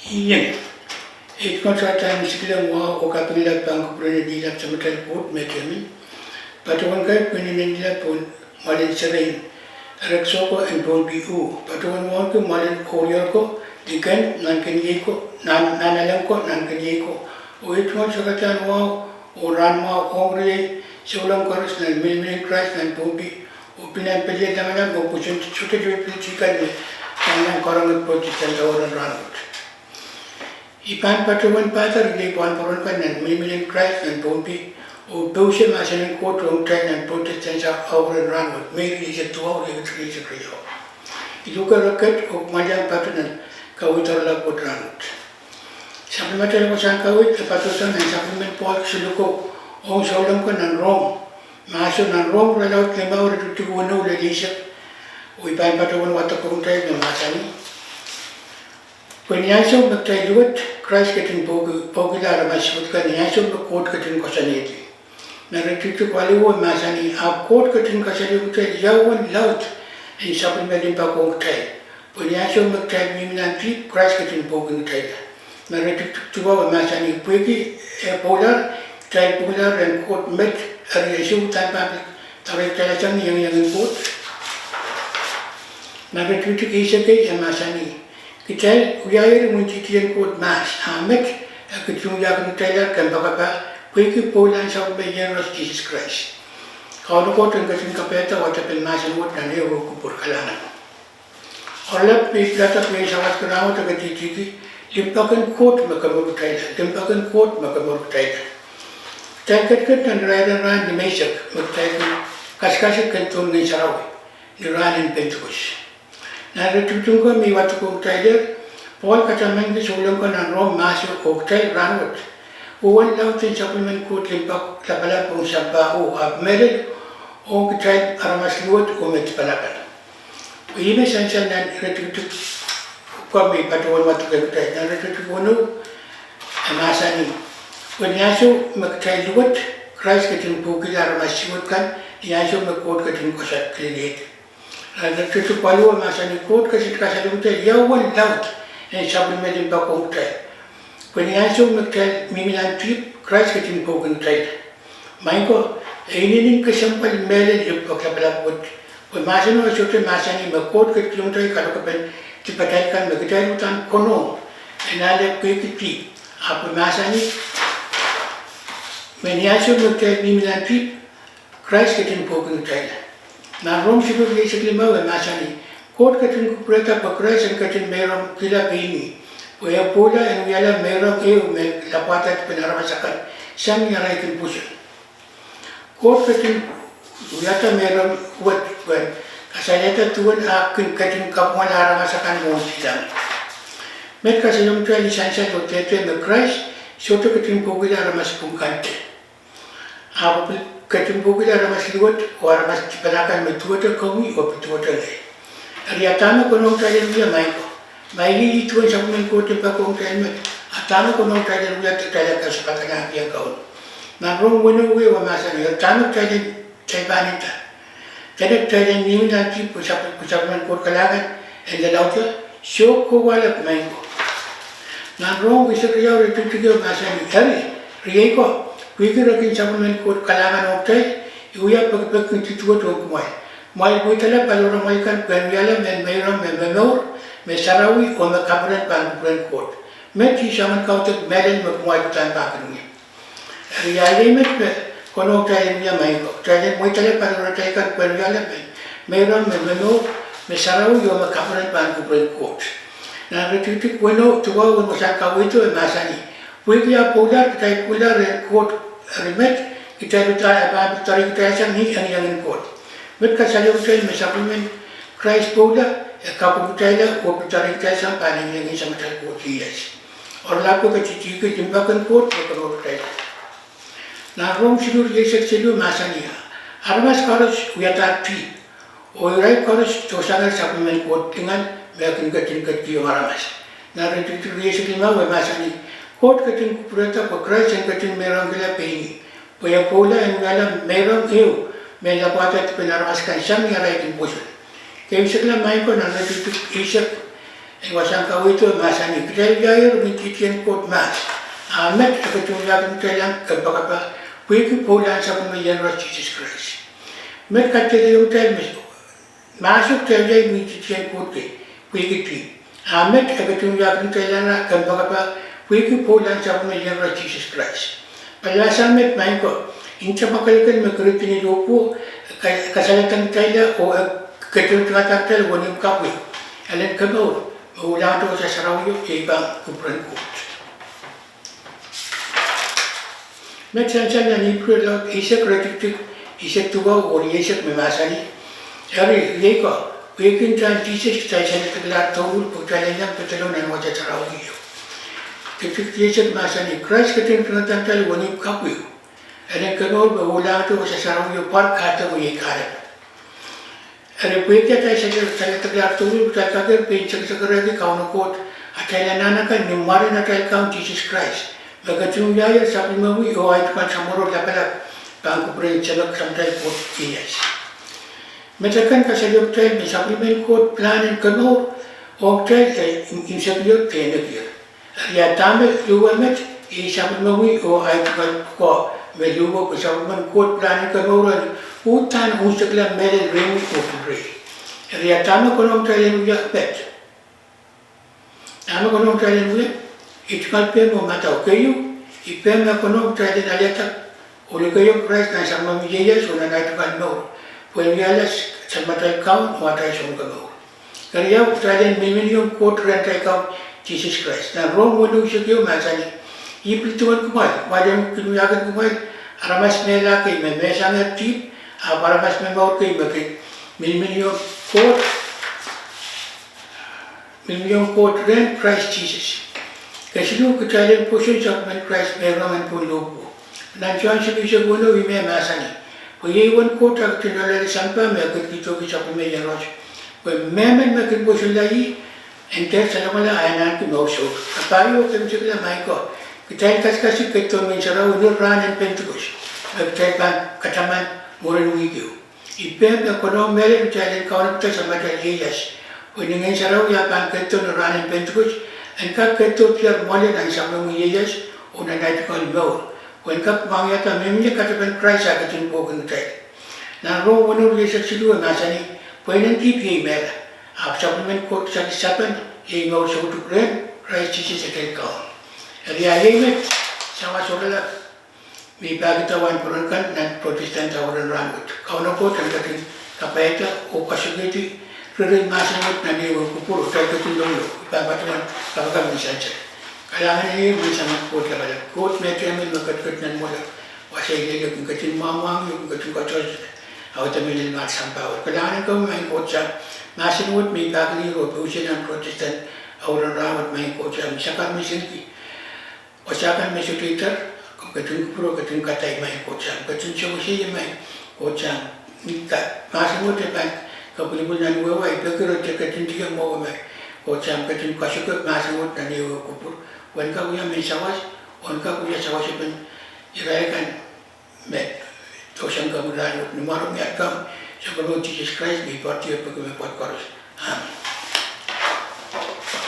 Iya, it time sikila mo o kapila pang kuprene dila samatal put metemi. Patuan kai kunin dila pun malin serain. Reksoko and pun biu. Patuan mo ke malin koyor ko dikan nan kenyeko nan alam ko nan kenyeko. O it mo sakatan mo o ran mo ongre seulang koros nan milmin Christ nan pun bi. O pinan pele damana mo pusun chute chute chikan ni nan korang Protestant Hour ran. Ipan patuan patar di puan puan kan nan milmin Christ nan pun bi. O bose masanin ko trong train nan Protestant Hour ran. Maybe is a 2 hour or 3 is a 3 hour. Itu ka rakat o majang patunan kawit arla ko ran. Supplemental ko sang kawit patusan nan supplement po siluko o saulang ko nan Rome. Maso nan Rome relaut lima ora tu wono le lisa. O ipan patuan wata ko train nan masani. Penyaso magtayuat Christ katin pogilar masibut ka nyaso court katin kosaniti. Naritutu kwaliwo masani a court katin kasali utai yawan laut in supplementin pa kong tay. Penyaso magtay miminanti Christ katin pogin tay. Naritutu tuwa masani pwegi polar tay polar and court met ariyasu tanpa tarik talasan yang court. Naritutu isa kay masani. Kita uyayar muncitian kot mas amet ketung yakin Taylor kan bakapa kuiki Poland sa bayan of Jesus Christ. Kalau kot ang kasing kapeta wata pen masan wot na niyo kupur kalangan. Orlap may plata may sawas kanawa taga titiki limpakan kot makamur Taylor limpakan kot makamur Taylor. Tagkat nan ran ni mesak magtayar kaskasik kanton ng sarawi ni ranin Pentecost. Naritutung ko may watu kong Taylor, Paul kataman ki sulang ko ng Rome maso cocktail ranwat. Uwan lang tin supplement ko limpak lapala pong samba o abmeril o kitay aramas luwat o metipalakan. Uime sansan na naritutung ko may patuwan watu kong Taylor. Naritutung ko no, amasani. Wanyaso magtay luwat, Christ katin bukil aramas siwat kan, yaso magkot katin kosat klilit. Naritutu paluwa masani kot kasi kasalumte yawan laut en supplementin pa kong tay. Penyaso magtal mimilan trip Christ katin pogin tay. Main ko ininin kasampal melin yung pagkabalapot. Kung masano asote masani magkot katin tay kalau kapan tipatay kan magkatay utan kono. Enale kuikiti. Apo masani penyaso magtal mimilan trip Christ katin pogin tay. Na Rome sigur basically mawe masani court katin kupreta pakrais and katin meron kila pini puya pula and yala meron me lapata pinaramasakan sang yaray kin puso court katin yata meron wat when kasaleta tuwan akin katin kapwan aramasakan mo silang met kasalong tuwa lisansa to tete me Christ soto katin pugila aramas kante apo katin bukila ramas liwat o ramas tipanakan may tuwata kawi o pituwata lay. Ariatama ko nung tayo niya may ko. May lilituan sa kumin ko timpa kong tayo may. Atama ko nung tayo niya tayo ka sa pagkanahan kiyang kaon. Nagrong wano uwi wa masa niya. Atama tayo panita. Tayo tayo niyo natin kusapaman ko kalagan. And lalaw siya, siyo ko wala may ko. Nagrong isa kayaw ritutigyo masa niya. Hari, riyay ko. Kuikir akin supplement ko kalangan oktay, iuya pagpag ng tituwa tuwag kumay. May buitala palura may kan penyala men mayroon men menor, may sarawi o makaparan pangkupuran kot. Met sisaman kautak melen magkumay kutan pakin niya. Riyali met kono oktay niya may ko. Oktay buitala palura tayo kan penyala men mayroon men menor, may sarawi o makaparan pangkupuran kot. Naritutik wano tuwa wano sa kawito ay masani. Puigya polar kita polar court remet kita tarik kita sang ni yang court. Met kasalyo kita may supplement Christ polar kapu kita o tarik kita sang paning yang sa matal court yes. Or lapo ka chichi ka timbakan court ko kita. Na Rome sigur yesek selu masania. Armas karos uyata pi. O rai karos tosangal supplement court dengan mekin katin kiyo aramas. Na ritu yesek lima we masani. Kot katin kupurata ko Christ and katin merong kila pini. Puya pula and ngala merong iyo. May lapata at pinaramaskan siyang yaray kin puso. Kaya isang lamay ko na natutuk isak En wasan ka wito masani ktel jair min titien kot mas. Amet ketunya ketelan ke bakapa puiki polan sa pemayan ras Jesus Christ. Met kateli yung tel mes. Masuk tel jai min titien kot ke puiki ti. Amet ketunya ketelan ke bakapa puiki polan sa pemayan ras Jesus Christ. Palasan met main ko incha makalkan makritini dopo kasalatan tayla o ketunya tel wonim kapwi. Alen kamor. Ulang tu saya serawio ibang kubran kot. Macam saya ni perlu isek retik isek tuba orang isek memasani. Hari leka weekend time Jesus saya tergelar tahu perjalanan yang perjalanan wajah serawio. Ketik isek masani Christ ketin penonton tel wani kapui. Alen kenal ulang tu saya serawio par kata wani karet. Ada punya saya terlihat turun saya kaget pencet segera di kawan kot. Ada anak kan nimari nak kawan Jesus Christ. Begitu jaya sampai mami awal itu kan samuro lapalap bangku perencelak sampai kot kias. Macam kasih dokter sampai main kot plan yang kenor dokter insecure kena dia. Ya tamu luar met sampai mami awal itu kan ko melubo sampai main kot plan yang kenor hutan usaklah merel remi okure. Ria tamu konom trajen uja pet. Tamu konom trajen uja itkal pemo mata okayu. Ipem na konom trajen aliatak olikayo Christ na sama mijaya suna na itkal no. Puenyalas sa matal kaun watay sung kamo. Kaya trajen milmilion kot rentay kaun Jesus Christ. Na Rome wala usakyo masani. Ipilituan kumay. Wadang kinuyagan kumay. Aramas nela kay may mesang tip. Para mas membawa ke bagi million quote rent Christ Jesus. Kesilu kecalian pusun supplement Christ merongan pun lupu. Dan cuan sebisa guna wime masani. Puye one quote ak tinolari sampai mereka kita supplement yang ros. Puye memen mereka pusun lagi enter salamala ayanan ki mausuk. Apayo kemsukla maiko. Kita kasih kita mencari unur ran and pentukus. Kita kataman Moran wigyo. Ipem na kono mele mtalen kawan kita sama terlias. Dengan sarau ya pan keto nuranin pentukus. Engkau keto tiar mole dan sama muyas. Una naik kau mau. Engkau mangya ta memnya kata pen Christ akan jumpa kita. Na ro wano yesak silu masani. Puenan tipi mela. Ap supplement kot sa sapan. Yang mau suatu keren Christ Jesus akan kau. Jadi ayat sama soalnya. May bagitawan perangkan dan Protestant Hour rambut. Kau nak kot angkatin kapayata o kasugiti ririn masingot na niwa kupuro tayo katulong ipapatuan kapag misansa. Kailangan niya may samang kot kapala. Kot may tiyamin magkatkat nan mula. Wasay liga kung katin mamang yung katin katos. Ako tamilin matsampaw. Kailangan ikaw may kot sa masingot may bagaliro. Pusin ang Protestant Hour rambut may kot sa misakan misinki. O sakan may sutiter. Katun puro katun katai mai kocang, katun coba mai kocang. Masih muda pan, kapuli bulan dua wai, bergerak katun tiga mau mai kocang, katun kasut masih muda ni kupur. Wan kau yang mensawas, wan kau punya sawas pun irakan mai tosang kamu lalu. Numarum ya kam, sebelum Jesus Christ dibuat dia pergi membuat korus. Amin.